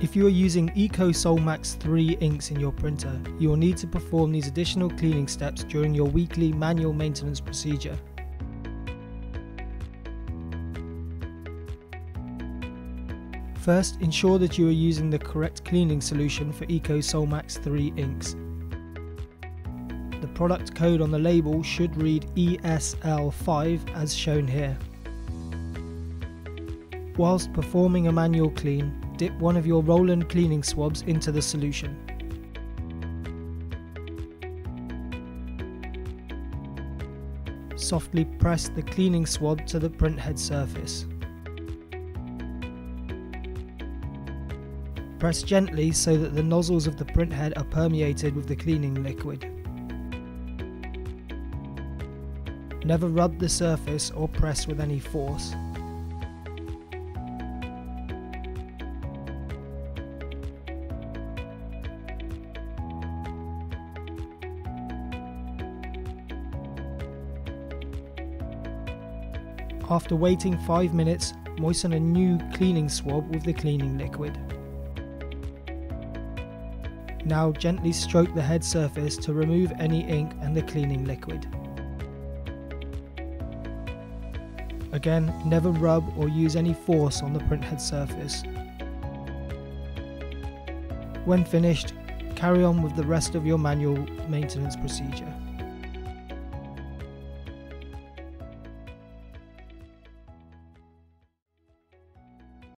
If you are using EcoSol Max 3 inks in your printer, you will need to perform these additional cleaning steps during your weekly manual maintenance procedure. First, ensure that you are using the correct cleaning solution for EcoSol Max 3 inks. The product code on the label should read ESL5 as shown here. Whilst performing a manual clean, dip one of your roll-on cleaning swabs into the solution. Softly press the cleaning swab to the printhead surface. Press gently so that the nozzles of the printhead are permeated with the cleaning liquid. Never rub the surface or press with any force. After waiting 5 minutes, moisten a new cleaning swab with the cleaning liquid. Now gently stroke the head surface to remove any ink and the cleaning liquid. Again, never rub or use any force on the printhead surface. When finished, carry on with the rest of your manual maintenance procedure.